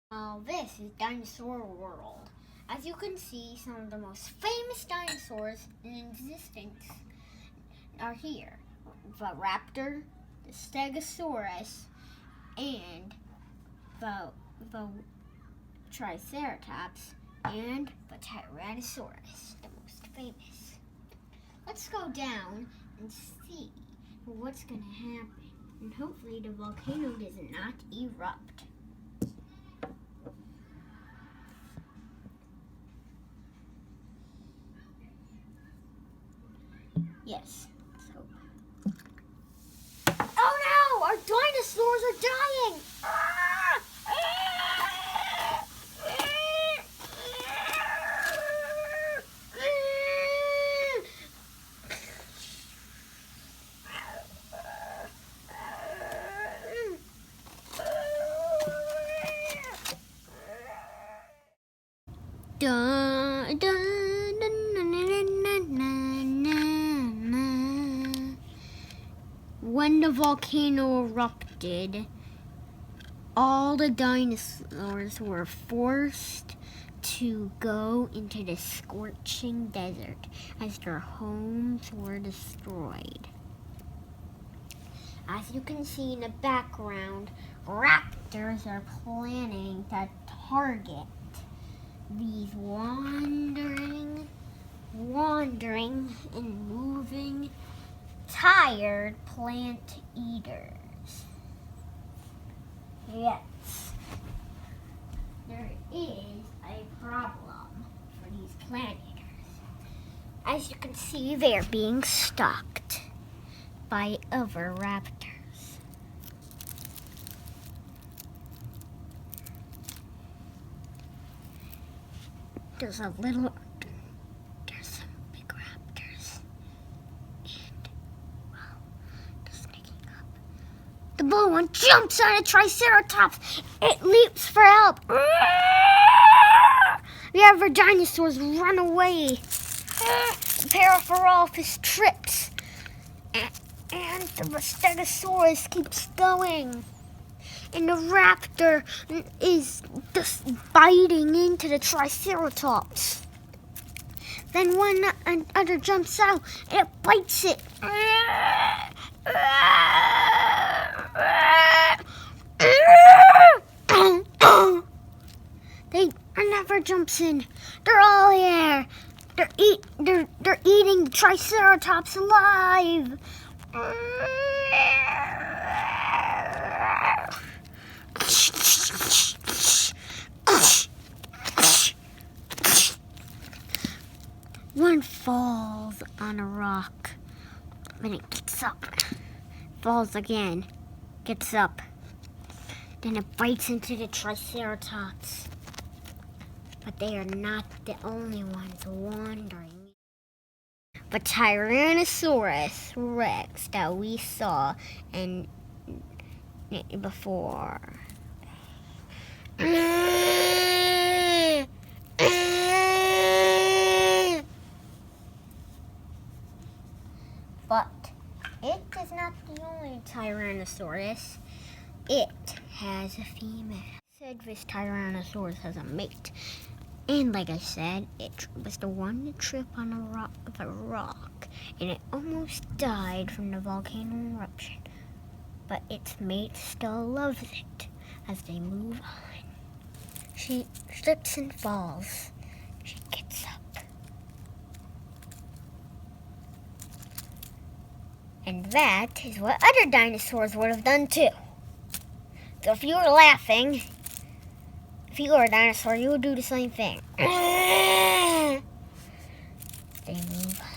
This is Dinosaur World. As you can see, some of the most famous dinosaurs in existence are here. The raptor, the stegosaurus, and the triceratops, and the tyrannosaurus, the most famous. Let's go down and see what's going to happen. And hopefully the volcano does not erupt. Yes, let's hope. Oh no! Our dinosaurs are dying! Dun, dun. When the volcano erupted, all the dinosaurs were forced to go into the scorching desert as their homes were destroyed. As you can see in the background, raptors are planning to target these wandering and moving tired plant eaters. Yes, there is a problem for these plant eaters. As you can see, they're being stalked by other raptors. There's some big raptors. The blue one jumps on a triceratops. It leaps for help. The other dinosaurs run away. Parasaurolophus trips. And the stegosaurus keeps going. And the raptor is just biting into the triceratops. Then when another jumps out, it bites it. Another jumps in. They're all here. They're eating the triceratops alive. One falls on a rock, then it gets up, falls again, gets up, then it bites into the triceratops. But they are not the only ones wandering. The Tyrannosaurus Rex that we saw before. But it is not the only Tyrannosaurus. It has a female. This Tyrannosaurus has a mate. And like I said, it was the one to trip on a rock, and it almost died from the volcano eruption. But its mate still loves it as they move on. She slips and falls. She gets up. And that is what other dinosaurs would have done too. So if you were laughing, if you were a dinosaur, you would do the same thing. They move on.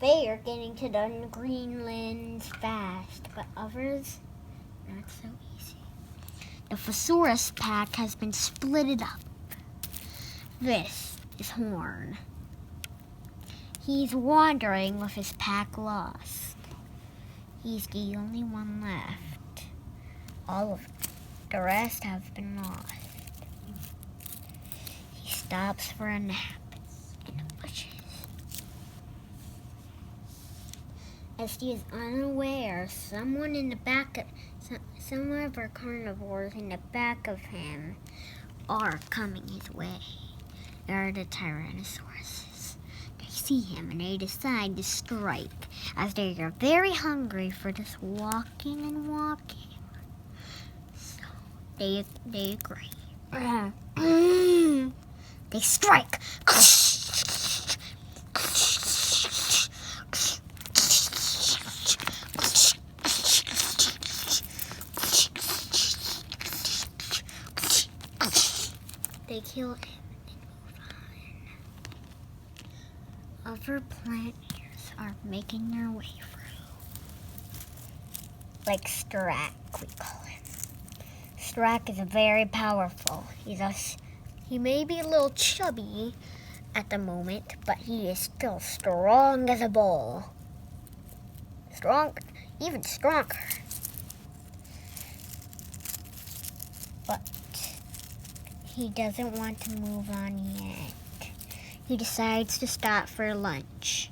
They are getting to the Greenlands fast, but others, not so easy. The Thesaurus pack has been splitted up. This is Horn. He's wandering with his pack lost. He's the only one left. All of the rest have been lost. He stops for a nap in the bushes. As he is unaware, someone in the back of some of our carnivores in the back of him are coming his way. They are the Tyrannosauruses. They see him and they decide to strike, as they are very hungry for just walking and walking. So they agree. They strike. They kill him and move on. Other plant eaters are making their way through. Like Strack, we call him. Strack is very powerful. He may be a little chubby at the moment, but he is still strong as a bull. Even stronger. But he doesn't want to move on yet. He decides to stop for lunch.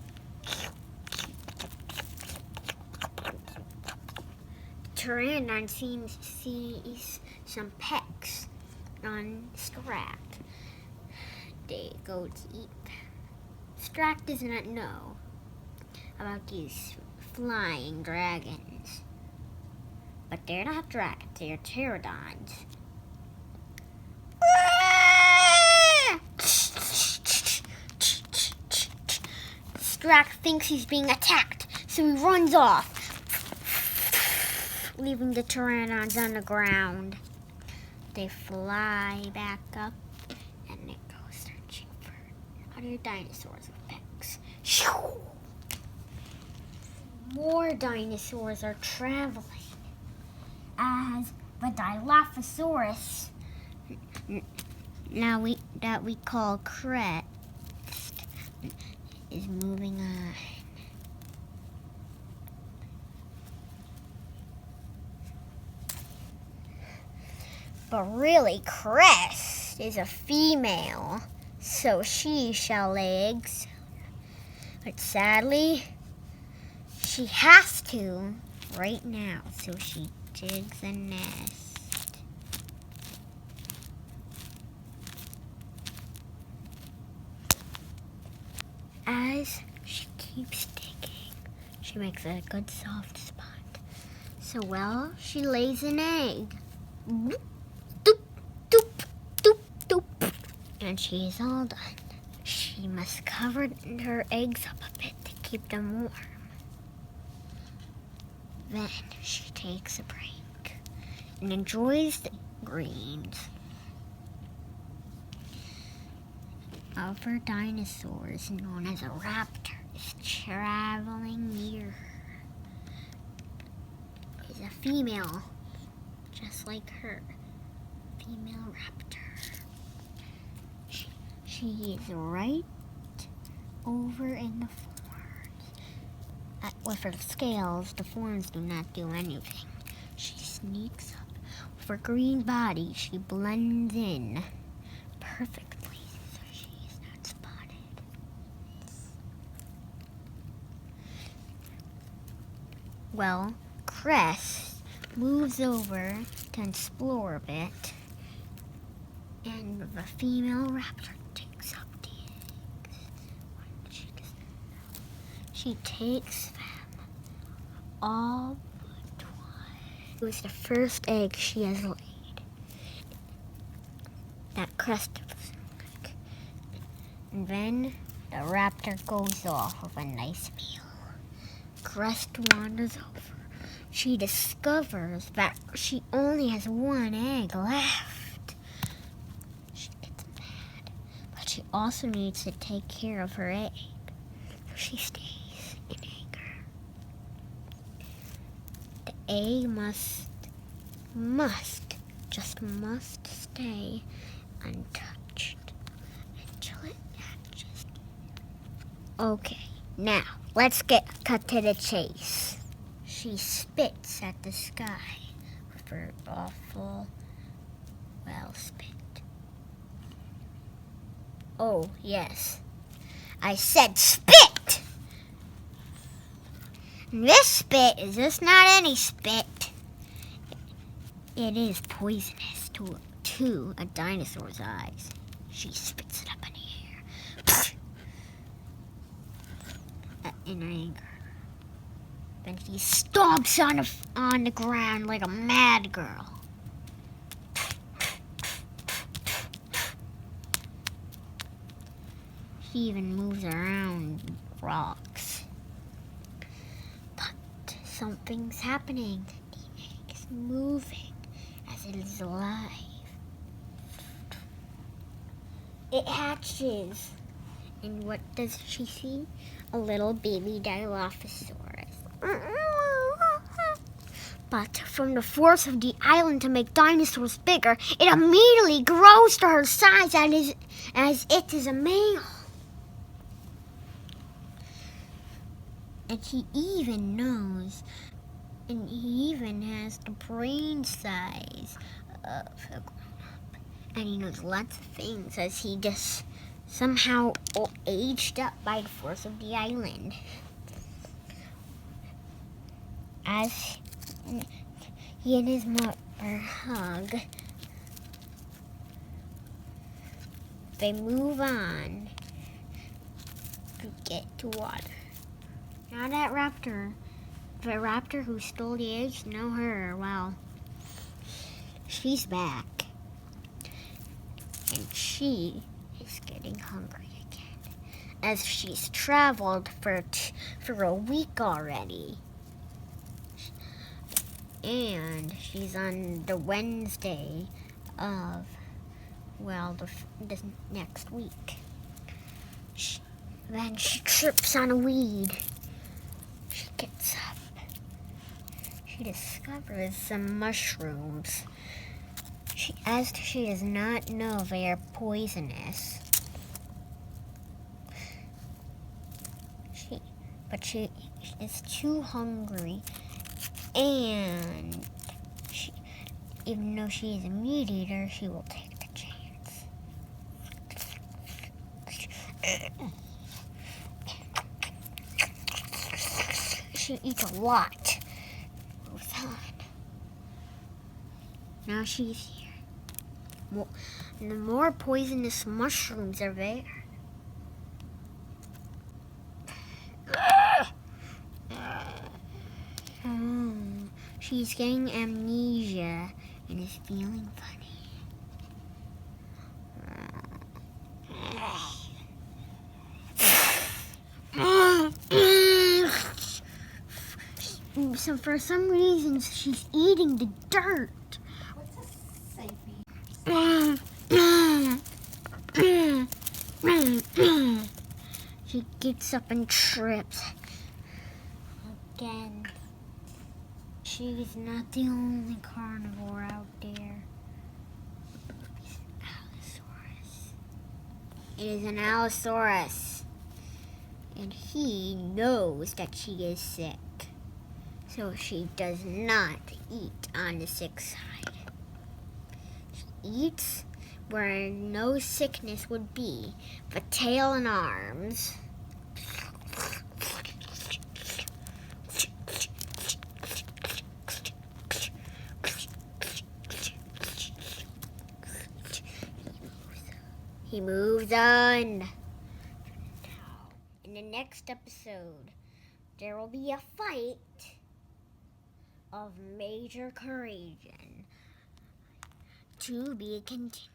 Pteranodon sees some pecks on Strack. They go to eat them. Strack does not know about these flying dragons. But they're not dragons, they're pterodons. Strack thinks he's being attacked, so he runs off, leaving the pteranodons on the ground. They fly back up, and they go searching for other dinosaurs with pecks. More dinosaurs are traveling, as the Dilophosaurus, that we call Crest, is moving on. But really, Crest is a female, so she shall lay eggs. But sadly, she has to right now, so she digs a nest. As she keeps digging, she makes a good soft spot. So, she lays an egg. Doop, doop, doop, doop. And she's all done. She must cover her eggs up a bit to keep them warm. Then she takes a break and enjoys the greens. Other dinosaurs, known as a raptor, is traveling near her. Is a female, just like her. Female raptor. She is right over in the forms. With her scales, the forms do not do anything. She sneaks up. With her green body, she blends in perfectly. Crest moves over to explore a bit, and the female raptor takes up the eggs. She takes them all but one. It was the first egg she has laid. That Crest was like. And then the raptor goes off with a nice meal. Crest wanders over. She discovers that she only has one egg left. She gets mad, but she also needs to take care of her egg. So she stays in anger. The egg must stay untouched until it hatches. Okay, now let's cut to the chase. She spits at the sky with her awful, spit. Oh, yes. I said spit! This spit is just not any spit. It is poisonous to a dinosaur's eyes. She spits it up in the air in anger. Then she stomps on the ground like a mad girl. She even moves around rocks. But something's happening. The egg is moving as it is alive. It hatches. And what does she see? A little baby Dilophosaurus. But from the force of the island to make dinosaurs bigger, it immediately grows to her size as it is a male. And he even has the brain size of a grown-up. And he knows lots of things as he just somehow aged up by the force of the island. As he and his mother hug, they move on to get to water. Now that raptor, the raptor who stole the eggs, know her, well, she's back. And she is getting hungry again, as she's traveled for a week already. And she's on the Wednesday of, this next week. Then she trips on a weed. She gets up. She discovers some mushrooms. She does not know they are poisonous. But she is too hungry, and even though she is a meat eater, she will take the chance. She eats a lot. Now she's here. The more poisonous mushrooms are there. She's getting amnesia and is feeling funny. So for some reason, she's eating the dirt. She gets up and trips again. She's not the only carnivore out there. It's an Allosaurus. It is an Allosaurus. And he knows that she is sick. So she does not eat on the sick side. She eats where no sickness would be, but tail and arms. He moves on. In the next episode, there will be a fight of major courage to be continued.